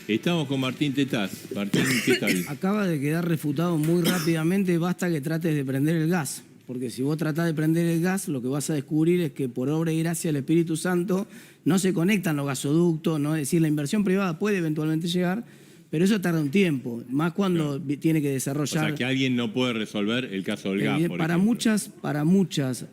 Estamos con Martín Tetaz. Martín, ¿qué tal? Acaba de quedar refutado muy rápidamente, basta que trates de prender el gas. Porque si vos tratás de prender el gas, lo que vas a descubrir es que por obra y gracia del Espíritu Santo no se conectan los gasoductos, ¿no? Es decir, la inversión privada puede eventualmente llegar, pero eso tarda un tiempo, más cuando tiene que desarrollar... O sea, que alguien no puede resolver el caso del gas, por para ejemplo. muchas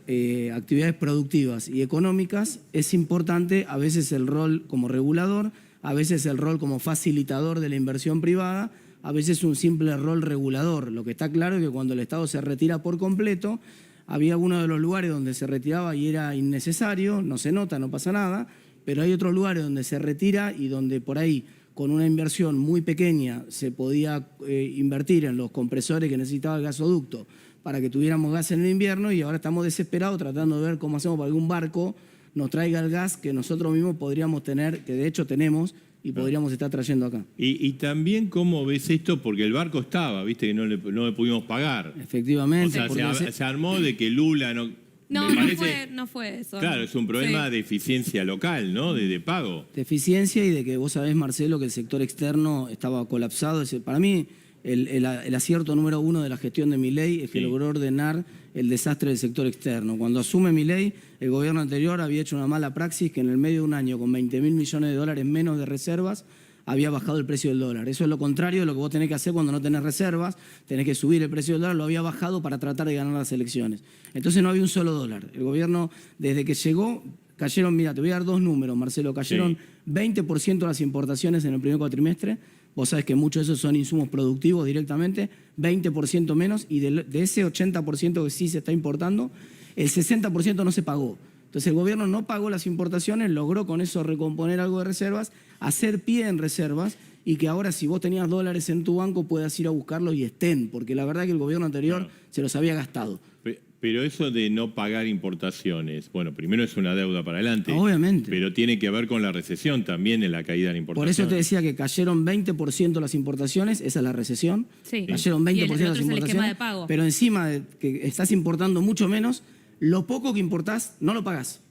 actividades productivas y económicas es importante a veces el rol como regulador, a veces el rol como facilitador de la inversión privada, a veces un simple rol regulador. Lo que está claro es que cuando el Estado se retira por completo, había uno de los lugares donde se retiraba y era innecesario, no se nota, no pasa nada, pero hay otros lugares donde se retira y donde por ahí con una inversión muy pequeña se podía invertir en los compresores que necesitaba el gasoducto para que tuviéramos gas en el invierno, y ahora estamos desesperados tratando de ver cómo hacemos para que algún barco nos traiga el gas que nosotros mismos podríamos tener, que de hecho tenemos, y podríamos estar trayendo acá. Y también cómo ves esto, porque el barco estaba, viste que no le pudimos pagar. Efectivamente. O sea, se armó de que Lula no... No, no fue eso. Claro, es un problema de eficiencia local, ¿no? De pago. De eficiencia y de que vos sabés, Marcelo, que el sector externo estaba colapsado. Para mí, el acierto número uno de la gestión de Milei es que logró ordenar el desastre del sector externo. Cuando asume Milei, el gobierno anterior había hecho una mala praxis que en el medio de un año, con 20.000 millones de dólares menos de reservas, había bajado el precio del dólar. Eso es lo contrario de lo que vos tenés que hacer cuando no tenés reservas, tenés que subir el precio del dólar, lo había bajado para tratar de ganar las elecciones. Entonces no había un solo dólar. El gobierno, desde que llegó, cayeron, mira, te voy a dar dos números, Marcelo, cayeron 20% las importaciones en el primer cuatrimestre, vos sabés que muchos de esos son insumos productivos directamente, 20% menos, y de ese 80% que sí se está importando, el 60% no se pagó. Entonces el gobierno no pagó las importaciones, logró con eso recomponer algo de reservas, hacer pie en reservas, y que ahora si vos tenías dólares en tu banco puedas ir a buscarlos y estén, porque la verdad es que el gobierno anterior se los había gastado. Pero eso de no pagar importaciones, bueno, primero es una deuda para adelante. Obviamente. Pero tiene que ver con la recesión también en la caída de la importación. Por eso te decía que cayeron 20% las importaciones, esa es la recesión. Sí. Cayeron 20% las importaciones. Pero encima de que estás importando mucho menos, lo poco que importás no lo pagás.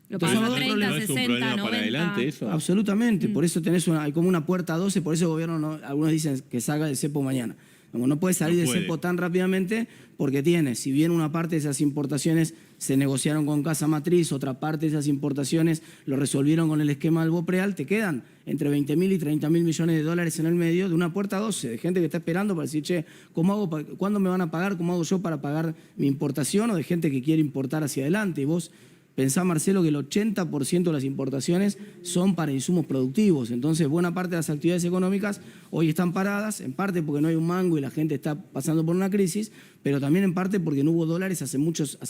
Lo pagás a 30, ¿No es 60, un problema 90. para adelante eso? Absolutamente, por eso tenés hay como una puerta 12, por eso el gobierno, algunos dicen que salga del cepo mañana. Como no puede salir del cepo tan rápidamente, porque tiene, si bien una parte de esas importaciones se negociaron con casa matriz, otra parte de esas importaciones lo resolvieron con el esquema del BOPREAL, te quedan entre 20.000 y 30.000 millones de dólares en el medio de una puerta 12, de gente que está esperando para decir, che, ¿cuándo me van a pagar? ¿Cómo hago yo para pagar mi importación? O de gente que quiere importar hacia adelante. Y vos pensá, Marcelo, que el 80% de las importaciones son para insumos productivos. Entonces, buena parte de las actividades económicas hoy están paradas, en parte porque no hay un mango y la gente está pasando por una crisis, pero también en parte porque no hubo dólares hace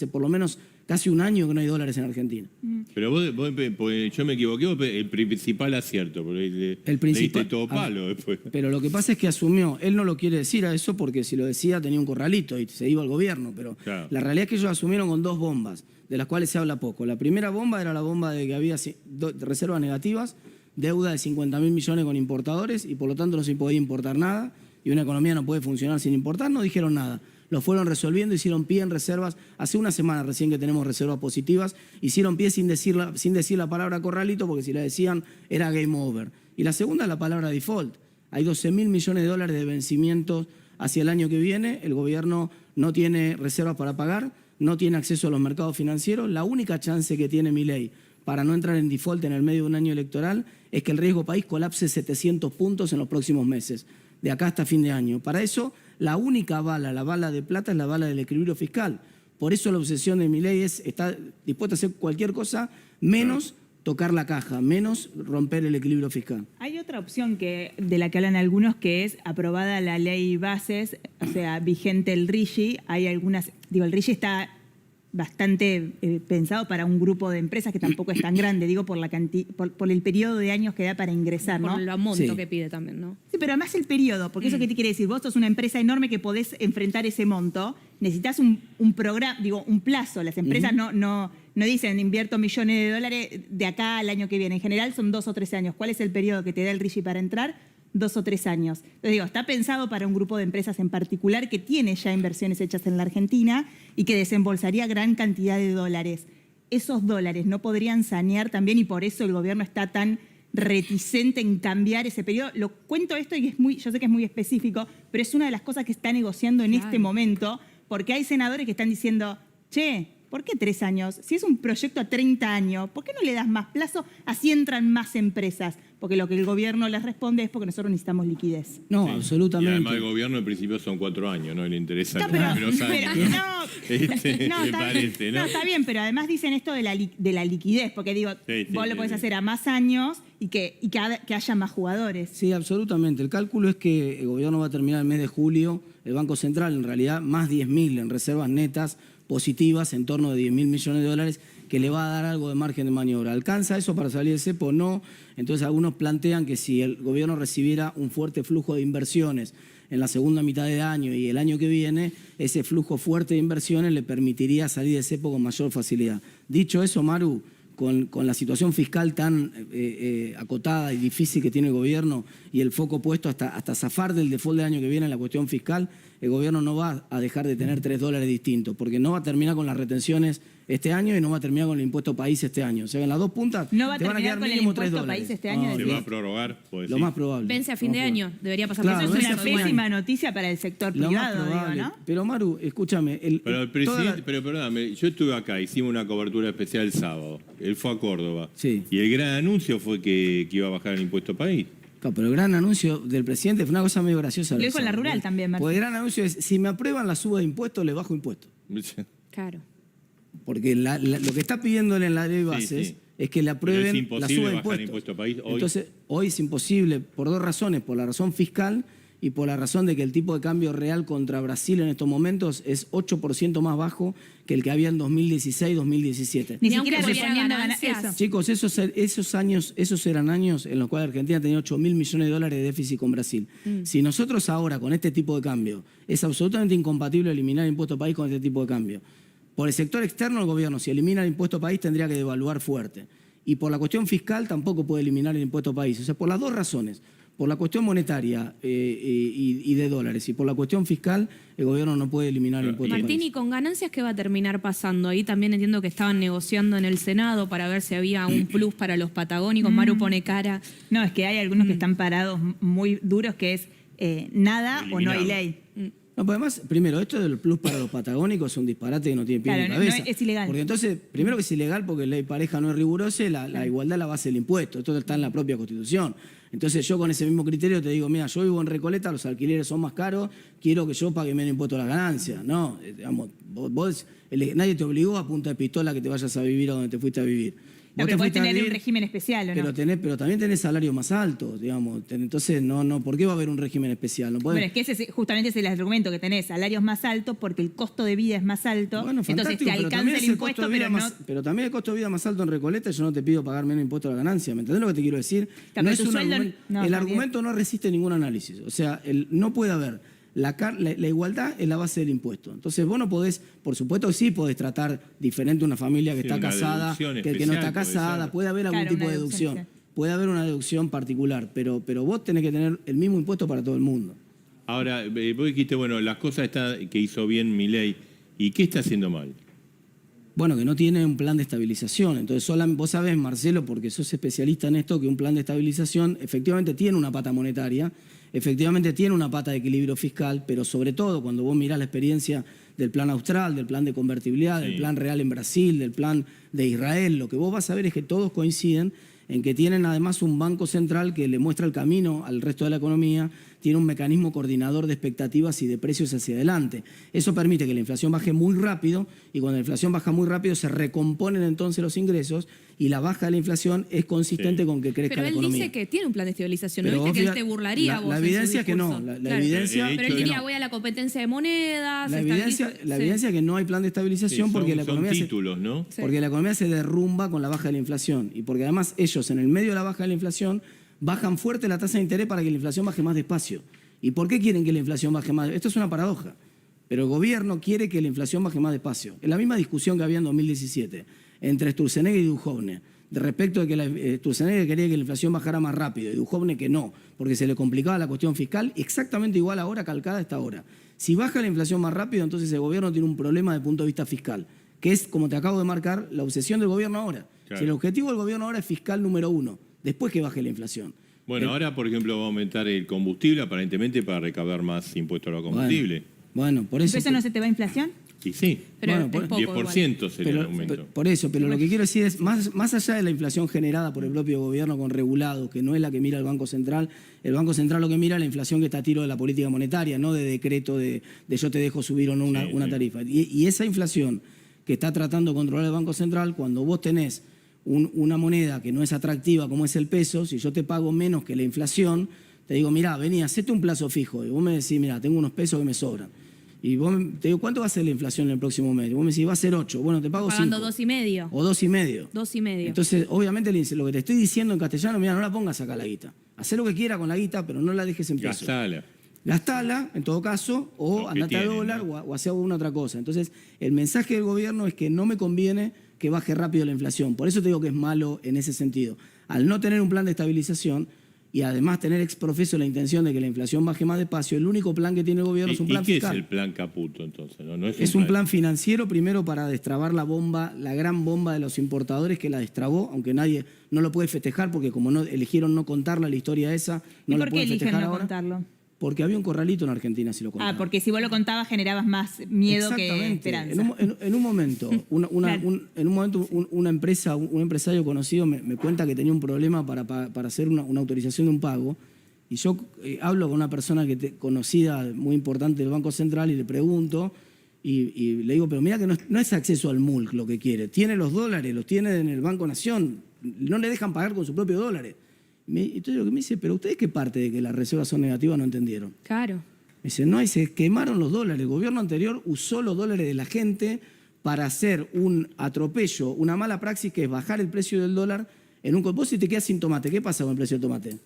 por lo menos casi un año que no hay dólares en Argentina. Pero vos yo me equivoqué, el principal acierto, porque le diste todo palo después. Pero lo que pasa es que asumió, él no lo quiere decir a eso porque si lo decía tenía un corralito y se iba al gobierno, pero la realidad es que ellos asumieron con dos bombas, de las cuales se habla poco. La primera bomba era la bomba de que había reservas negativas, deuda de 50.000 millones con importadores y por lo tanto no se podía importar nada y una economía no puede funcionar sin importar, no dijeron nada. Lo fueron resolviendo, hicieron pie en reservas. Hace una semana recién que tenemos reservas positivas, hicieron pie sin decir la palabra corralito porque si la decían era game over. Y la segunda es la palabra default. Hay 12.000 millones de dólares de vencimientos hacia el año que viene, el gobierno no tiene reservas para pagar, no tiene acceso a los mercados financieros. La única chance que tiene Milei para no entrar en default en el medio de un año electoral es que el riesgo país colapse 700 puntos en los próximos meses, de acá hasta fin de año. Para eso, la única bala, la bala de plata, es la bala del equilibrio fiscal. Por eso la obsesión de Milei está dispuesta a hacer cualquier cosa menos tocar la caja, menos romper el equilibrio fiscal. Hay otra opción de la que hablan algunos, que es aprobada la ley bases, o sea, vigente el RIGI. Hay algunas, el RIGI está bastante pensado para un grupo de empresas que tampoco es tan grande, por el periodo de años que da para ingresar, ¿no? Por el monto que pide también, ¿no? Sí, pero además el periodo, porque eso qué te quiere decir, vos sos una empresa enorme que podés enfrentar ese monto, necesitas un programa, un plazo. Las empresas no dicen invierto millones de dólares de acá al año que viene. En general son 2 o 3 años. ¿Cuál es el periodo que te da el RIGI para entrar? 2 o 3 años. Entonces está pensado para un grupo de empresas en particular que tiene ya inversiones hechas en la Argentina y que desembolsaría gran cantidad de dólares. Esos dólares no podrían sanear también, y por eso el gobierno está tan reticente en cambiar ese periodo. Lo cuento esto y yo sé que es muy específico, pero es una de las cosas que está negociando en este momento, porque hay senadores que están diciendo, che, ¿por qué 3 años? Si es un proyecto a 30 años, ¿por qué no le das más plazo? Así entran más empresas. Porque lo que el gobierno les responde es porque nosotros necesitamos liquidez. No, sí. absolutamente. Y además el gobierno en principio son 4 años, no le interesa No, pero, los años. No, está bien, pero además dicen esto de la liquidez, porque digo, vos lo podés hacer a más años y que haya más jugadores. Sí, absolutamente. El cálculo es que el gobierno va a terminar el mes de julio, el Banco Central en realidad más 10.000 en reservas netas positivas, en torno de 10.000 millones de dólares, que le va a dar algo de margen de maniobra. ¿Alcanza eso para salir del cepo? No. Entonces algunos plantean que si el gobierno recibiera un fuerte flujo de inversiones en la segunda mitad de año y el año que viene, ese flujo fuerte de inversiones le permitiría salir del cepo con mayor facilidad. Dicho eso, Maru, con la situación fiscal tan acotada y difícil que tiene el gobierno y el foco puesto hasta zafar del default del año que viene en la cuestión fiscal, el gobierno no va a dejar de tener $3 distintos, porque no va a terminar con las retenciones este año y no va a terminar con el impuesto país este año. O sea, en las dos puntas no va a te van a quedar terminar con el mínimo impuesto $3. país este año. ¿Se va a prorogar? Lo más probable. Vence a fin de año, debería pasar. Claro, eso es una vence a fin de pésima año. noticia para el sector Lo más privado, probable. digo, ¿no? Pero Maru, escúchame. Pero el presidente, pero perdóname, yo estuve acá, hicimos una cobertura especial el sábado. Él fue a Córdoba. Sí. Y el gran anuncio fue que iba a bajar el impuesto país. Claro, pero el gran anuncio del presidente fue una cosa medio graciosa. Lo dijo en la rural también, Martín. Porque el gran anuncio es, si me aprueban la suba de impuestos, le bajo impuestos. Claro. Porque lo que está pidiéndole en la ley de bases es que le aprueben Pero es la suba de bajar impuestos. impuesto país hoy. Entonces, hoy es imposible por 2 razones, por la razón fiscal y por la razón de que el tipo de cambio real contra Brasil en estos momentos es 8% más bajo que el que había en 2016-2017. Ni Ni aunque siquiera hubiera respondiendo a ganancias. eso. Chicos, esos eran años en los cuales Argentina tenía 8.000 millones de dólares de déficit con Brasil. Si nosotros ahora, con este tipo de cambio, es absolutamente incompatible eliminar el impuesto país con este tipo de cambio. Por el sector externo, el gobierno, si elimina el impuesto país, tendría que devaluar fuerte. Y por la cuestión fiscal, tampoco puede eliminar el impuesto país. O sea, por las dos razones. Por la cuestión monetaria y de dólares y por la cuestión fiscal, el gobierno no puede eliminar el impuesto Martín, país. ¿y con ganancias qué va a terminar pasando? Ahí también entiendo que estaban negociando en el Senado para ver si había un plus para los patagónicos. Maru pone cara. No, es que hay algunos que están parados muy duros, que es nada o no hay Eliminado. ley. No, pues además, primero, esto del plus para los patagónicos es un disparate que no tiene pie Claro, ni no, cabeza. es ilegal. Porque entonces, primero que es ilegal porque la ley pareja no es rigurosa y la igualdad la base del impuesto. Esto está en la propia Constitución. Entonces yo con ese mismo criterio te digo, mira, yo vivo en Recoleta, los alquileres son más caros, quiero que yo pague menos impuesto a la ganancia. No, digamos, nadie te obligó a punta de pistola que te vayas a vivir a donde te fuiste a vivir. No, pero podés tener un régimen especial, ¿o no? Pero también tenés salarios más altos, digamos. Entonces, no, ¿por qué va a haber un régimen especial? No podés... Bueno, es que justamente es el argumento que tenés, salarios más altos porque el costo de vida es más alto, Bueno, entonces te alcanza el impuesto, pero no... Pero también el costo de vida más alto en Recoleta, yo no te pido pagar menos impuesto a la ganancia. ¿Me entendés lo que te quiero decir? Claro, No pero es tu un sueldo argumento, no, el está argumento no resiste ningún análisis. O sea, no puede haber... La igualdad es la base del impuesto. Entonces vos no podés, por supuesto que sí podés tratar diferente una familia que está casada, que el que no está casada, puede haber algún tipo de deducción. Puede haber una deducción particular, pero vos tenés que tener el mismo impuesto para todo el mundo. Ahora, vos dijiste, bueno, las cosas que hizo bien Milei, ¿y qué está haciendo mal? Bueno, que no tiene un plan de estabilización. Entonces, vos sabés, Marcelo, porque sos especialista en esto, que un plan de estabilización efectivamente tiene una pata monetaria, efectivamente tiene una pata de equilibrio fiscal, pero sobre todo cuando vos mirás la experiencia del plan austral, del plan de convertibilidad, del plan real en Brasil, del plan de Israel, lo que vos vas a ver es que todos coinciden en que tienen además un banco central que le muestra el camino al resto de la economía, tiene un mecanismo coordinador de expectativas y de precios hacia adelante. Eso permite que la inflación baje muy rápido y cuando la inflación baja muy rápido se recomponen entonces los ingresos y la baja de la inflación es consistente con que crezca la economía. Pero él dice que tiene un plan de estabilización, ¿no Pero viste que él fíjate, te burlaría vos la en su evidencia es que no, discurso? la evidencia... Pero él diría, voy a la competencia de monedas... La evidencia es que no hay plan de estabilización porque la economía títulos, ¿no? Porque la economía se derrumba con la baja de la inflación y porque además ellos en el medio de la baja de la inflación bajan fuerte la tasa de interés para que la inflación baje más despacio. ¿Y por qué quieren que la inflación baje más? Esto es una paradoja, pero el gobierno quiere que la inflación baje más despacio. Es la misma discusión que había en 2017 entre Sturzenegger y Duhovne, de respecto de que Sturzenegger quería que la inflación bajara más rápido y Duhovne que no, porque se le complicaba la cuestión fiscal, exactamente igual ahora, calcada a esta hora. Si baja la inflación más rápido, entonces el gobierno tiene un problema desde el punto de vista fiscal, que es, como te acabo de marcar, la obsesión del gobierno ahora. Claro. Si el objetivo del gobierno ahora es fiscal número 1, después que baje la inflación. Bueno, ahora, por ejemplo, va a aumentar el combustible aparentemente para recaudar más impuestos a los combustibles. Bueno, por eso... ¿Eso no se te va a inflación? Y sí, Pero bueno, es poco 10% sería el aumento. Por eso, pero lo que quiero decir es, más allá de la inflación generada por el propio gobierno con regulados, que no es la que mira el Banco Central lo que mira es la inflación que está a tiro de la política monetaria, no de decreto de yo te dejo subir o no una tarifa. Y esa inflación que está tratando de controlar el Banco Central, cuando vos tenés una moneda que no es atractiva como es el peso, si yo te pago menos que la inflación, te digo, mirá, vení, hacete un plazo fijo. Y vos me decís, mirá, tengo unos pesos que me sobran. Y vos te digo, ¿cuánto va a ser la inflación en el próximo mes? Y vos me decís, va a ser 8. Bueno, te pago 5. Pagando 2,5. O 2,5. 2,5. Entonces, obviamente, lo que te estoy diciendo en castellano, mira, no la pongas acá la guita. Hacé lo que quiera con la guita, pero no la dejes en pesos. Gastala, en todo caso, o andate a dólar, ¿no? o hacé alguna otra cosa. Entonces, el mensaje del gobierno es que no me conviene que baje rápido la inflación. Por eso te digo que es malo en ese sentido. Al no tener un plan de estabilización y además tener ex profeso la intención de que la inflación baje más despacio, el único plan que tiene el gobierno es un plan fiscal. ¿Y qué es el plan Caputo entonces? No es un plan financiero primero para destrabar la bomba, la gran bomba de los importadores que la destrabó, aunque nadie no lo puede festejar porque como no eligieron no contarla la historia esa, no la pueden festejar ahora. ¿Por qué eligen no contarlo? Porque había un corralito en Argentina, si lo contaban. Porque si vos lo contabas generabas más miedo que esperanza. En un momento, un empresario conocido me cuenta que tenía un problema para hacer una autorización de un pago. Y yo hablo con una persona conocida, muy importante del Banco Central, y le pregunto, y le digo, pero mira que no es acceso al MULC lo que quiere. Tiene los dólares, los tiene en el Banco Nación. No le dejan pagar con sus propios dólares. Entonces lo que me dice, pero ¿ustedes qué parte de que las reservas son negativas no entendieron? Claro. Me dice, no, se quemaron los dólares. El gobierno anterior usó los dólares de la gente para hacer un atropello, una mala praxis que es bajar el precio del dólar en un... Vos si te quedas sin tomate, ¿qué pasa con el precio del tomate?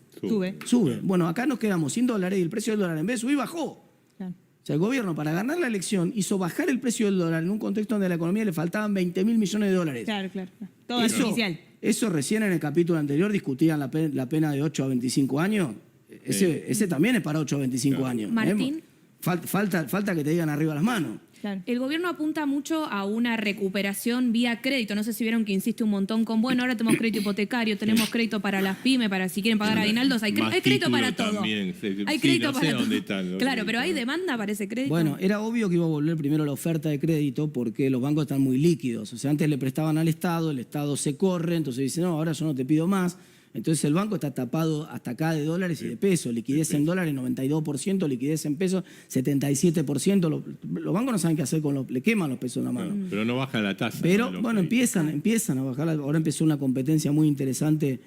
Sube. Bueno, acá nos quedamos sin dólares y el precio del dólar en vez de subir bajó. Claro. O sea, el gobierno para ganar la elección hizo bajar el precio del dólar en un contexto donde a la economía le faltaban 20.000 millones de dólares. Claro. Todo artificial. Eso recién en el capítulo anterior discutían la pena de 8 a 25 años. Ese también es para 8 a 25 años. Martín. Falta que te digan arriba las manos. Claro. El gobierno apunta mucho a una recuperación vía crédito. No sé si vieron que insiste un montón con, bueno, ahora tenemos crédito hipotecario, tenemos crédito para las pymes, para si quieren pagar aguinaldos. Hay crédito para todo. Hay crédito para todo. Claro, pero hay demanda para ese crédito. Bueno, era obvio que iba a volver primero la oferta de crédito porque los bancos están muy líquidos. O sea, antes le prestaban al Estado, el Estado se corre, entonces dice, no, ahora yo no te pido más. Entonces el banco está tapado hasta acá de dólares y de pesos. Liquidez en dólares 92%, liquidez en pesos 77%. Los bancos no saben qué hacer le queman los pesos en la mano. Pero no baja la tasa. Pero bueno, empiezan a bajar. Ahora empezó una competencia muy interesante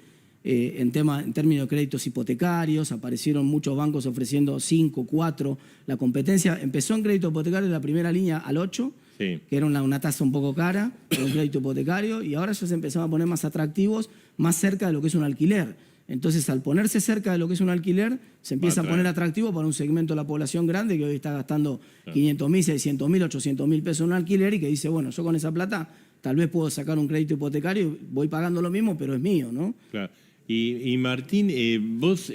en términos de créditos hipotecarios. Aparecieron muchos bancos ofreciendo 5, 4. La competencia empezó en crédito hipotecario de la primera línea al 8%. Sí. Que era una tasa un poco cara, un crédito hipotecario, y ahora ya se empezaron a poner más atractivos, más cerca de lo que es un alquiler. Entonces, al ponerse cerca de lo que es un alquiler, se empieza a poner atractivo para un segmento de la población grande que hoy está gastando 500.000, 600.000, 800.000 pesos en un alquiler y que dice, bueno, yo con esa plata tal vez puedo sacar un crédito hipotecario, voy pagando lo mismo, pero es mío, ¿no? Claro. Y Martín, vos...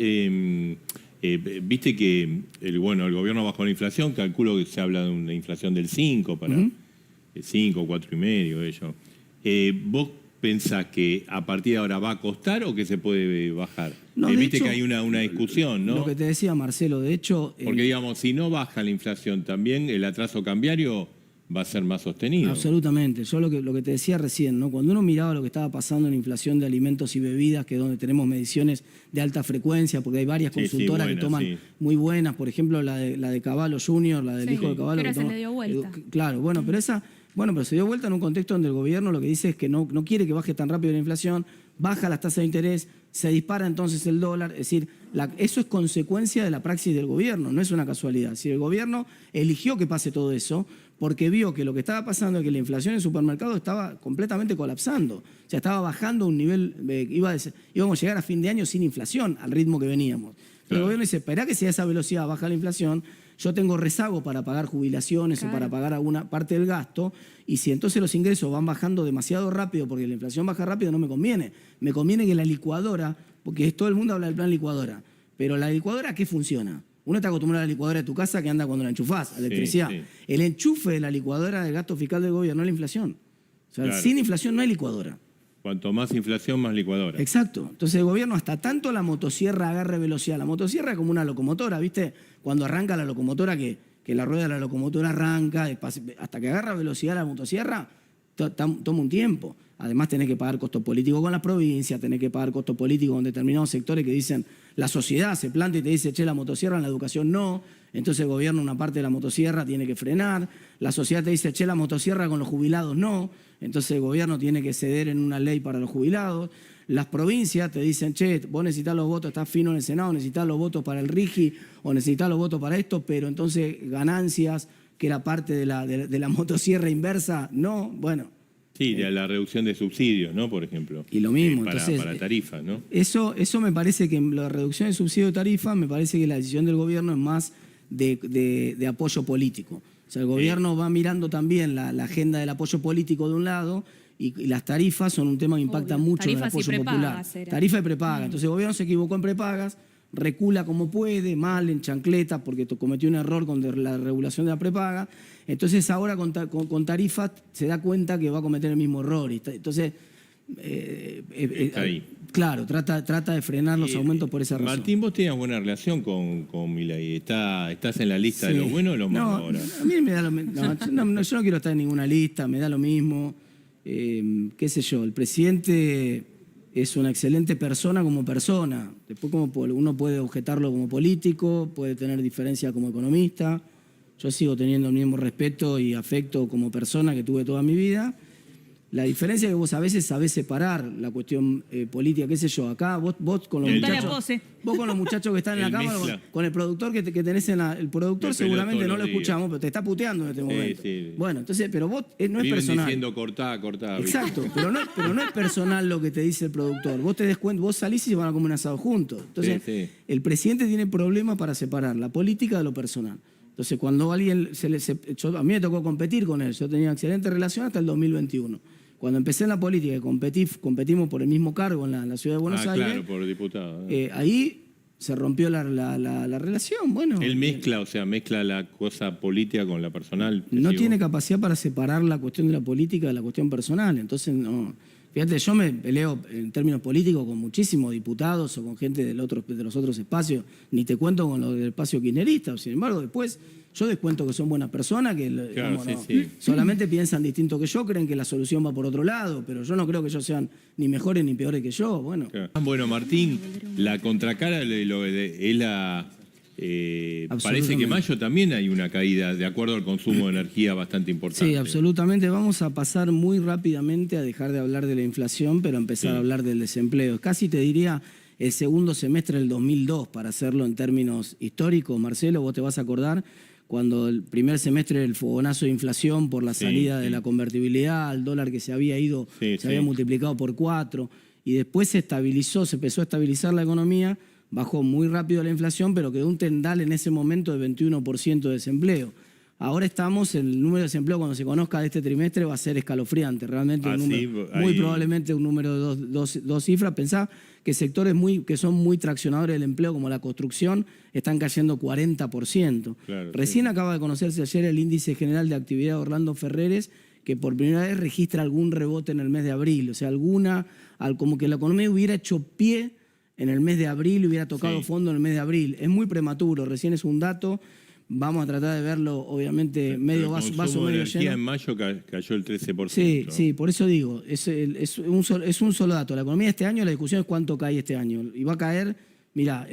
viste que el gobierno bajó la inflación, calculo que se habla de una inflación del 5 para 5, 4,5 ellos. ¿Vos pensás que a partir de ahora va a costar o que se puede bajar? No, viste hecho, que hay una discusión, ¿no? Lo que te decía Marcelo, de hecho... Porque digamos, si no baja la inflación también, el atraso cambiario va a ser más sostenido. Absolutamente. Yo lo que te decía recién, ¿no? Cuando uno miraba lo que estaba pasando en la inflación de alimentos y bebidas, que es donde tenemos mediciones de alta frecuencia, porque hay varias consultoras buenas, que toman muy buenas, por ejemplo, la de Caballo Junior, la del hijo de Caballo. Pero se le dio vuelta. Claro, pero se dio vuelta en un contexto donde el gobierno lo que dice es que no quiere que baje tan rápido la inflación, baja las tasas de interés, se dispara entonces el dólar. Es decir, eso es consecuencia de la praxis del gobierno, no es una casualidad. Si el gobierno eligió que pase todo eso, porque vio que lo que estaba pasando es que la inflación en el supermercado estaba completamente colapsando. O sea, estaba bajando a un nivel, íbamos a llegar a fin de año sin inflación al ritmo que veníamos. Claro. El gobierno dice, esperá que si a esa velocidad baja la inflación, yo tengo rezago para pagar jubilaciones o para pagar alguna parte del gasto, y si entonces los ingresos van bajando demasiado rápido porque la inflación baja rápido, no me conviene. Me conviene que la licuadora, porque todo el mundo habla del plan licuadora, pero la licuadora, ¿qué funciona? Uno está acostumbrado a la licuadora de tu casa que anda cuando la enchufás, a electricidad. Sí. El enchufe de la licuadora del gasto fiscal del gobierno es la inflación. O sea, claro. Sin inflación no hay licuadora. Cuanto más inflación, más licuadora. Exacto. Entonces el gobierno hasta tanto la motosierra agarre velocidad. La motosierra es como una locomotora, ¿viste? Cuando arranca la locomotora, que la rueda de la locomotora arranca, hasta que agarra velocidad la motosierra, toma un tiempo. Además tenés que pagar costos políticos con las provincias, tenés que pagar costos políticos con determinados sectores que dicen, la sociedad se plantea y te dice, che, la motosierra en la educación no, entonces el gobierno una parte de la motosierra tiene que frenar, la sociedad te dice, che, la motosierra con los jubilados no, entonces el gobierno tiene que ceder en una ley para los jubilados, las provincias te dicen, che, vos necesitas los votos, estás fino en el Senado, necesitas los votos para el RIGI o necesitas los votos para esto, pero entonces ganancias, que era parte de la motosierra inversa, no, bueno. Sí, de la reducción de subsidios, ¿no? Por ejemplo. Y lo mismo, para entonces, tarifas, ¿no? Eso me parece que la reducción de subsidio de tarifa, me parece que la decisión del gobierno es más de apoyo político. O sea, el gobierno va mirando también la agenda del apoyo político de un lado y las tarifas son un tema que impacta mucho en el apoyo popular. Tarifa y prepaga. Entonces el gobierno se equivocó en prepagas, recula como puede, mal, en chancleta, porque cometió un error con la regulación de la prepaga. Entonces ahora con tarifas se da cuenta que va a cometer el mismo error. Entonces, está ahí. Claro, trata de frenar los aumentos por esa razón. Martín, vos tenías buena relación con Milei. ¿Estás en la lista de los buenos o los malos ahora? A mí me da lo mismo. Yo no quiero estar en ninguna lista, me da lo mismo. Qué sé yo, el presidente es una excelente persona como persona. Después uno puede objetarlo como político, puede tener diferencias como economista. Yo sigo teniendo el mismo respeto y afecto como persona que tuve toda mi vida. La diferencia es que vos a veces sabés separar la cuestión política, qué sé yo. Acá vos con los muchachos que están en la cámara, con el productor que tenés el productor seguramente no lo escuchamos, pero te está puteando en este momento. Sí. Bueno, entonces, pero vos no es personal. Diciendo cortá. Exacto, pero no es personal lo que te dice el productor. Vos te des cuenta, vos salís y se van a comer un asado juntos. Entonces, el presidente tiene problemas para separar la política de lo personal. Entonces, cuando alguien a mí me tocó competir con él, yo tenía excelente relación hasta el 2021. Cuando empecé en la política y competimos por el mismo cargo en la ciudad de Buenos Aires. Claro, por diputado. Ahí se rompió la relación. Bueno, él mezcla la cosa política con la personal. No tiene capacidad para separar la cuestión de la política de la cuestión personal. Entonces, no. Fíjate, yo me peleo en términos políticos con muchísimos diputados o con gente de los otros espacios, ni te cuento con los del espacio kirchnerista. Sin embargo, después yo descuento que son buenas personas, que solamente piensan distinto que yo, creen que la solución va por otro lado, pero yo no creo que ellos sean ni mejores ni peores que yo. Bueno, Bueno, Martín, la contracara es la... parece que en mayo también hay una caída de acuerdo al consumo de energía bastante importante. Sí, absolutamente. Vamos a pasar muy rápidamente a dejar de hablar de la inflación, pero a empezar a hablar del desempleo. Casi te diría el segundo semestre del 2002, para hacerlo en términos históricos. Marcelo, vos te vas a acordar cuando el primer semestre del fogonazo de inflación por la salida de la convertibilidad, al dólar que se había ido, se había multiplicado por 4, y después se empezó a estabilizar la economía. Bajó muy rápido la inflación, pero quedó un tendal en ese momento de 21% de desempleo. Ahora estamos, el número de desempleo cuando se conozca de este trimestre va a ser escalofriante, realmente muy probablemente un número de dos cifras. Pensá que sectores que son muy traccionadores del empleo, como la construcción, están cayendo 40%. Claro, Recién acaba de conocerse ayer el índice general de actividad de Orlando Ferreres, que por primera vez registra algún rebote en el mes de abril. O sea, como que la economía hubiera hecho pie en el mes de abril, hubiera tocado fondo en el mes de abril. Es muy prematuro, recién es un dato. Vamos a tratar de verlo, obviamente, medio vaso medio lleno. En mayo cayó el 13%. Sí, por eso digo, es un solo dato. La economía de este año, la discusión es cuánto cae este año. Y va a caer, mira,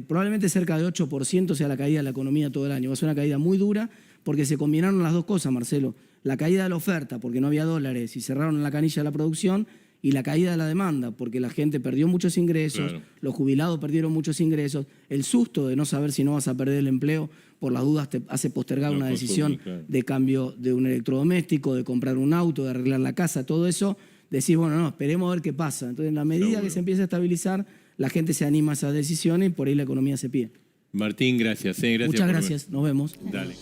probablemente cerca de 8% sea la caída de la economía todo el año. Va a ser una caída muy dura porque se combinaron las dos cosas, Marcelo. La caída de la oferta, porque no había dólares y cerraron la canilla de la producción, y la caída de la demanda, porque la gente perdió muchos ingresos, los jubilados perdieron muchos ingresos, el susto de no saber si no vas a perder el empleo, por las dudas te hace postergar una decisión de cambio de un electrodoméstico, de comprar un auto, de arreglar la casa, todo eso, decís, bueno, no, esperemos a ver qué pasa. Entonces, en la medida que se empieza a estabilizar, la gente se anima a esas decisiones y por ahí la economía se pide. Martín, gracias. Muchas gracias, nos vemos. Dale.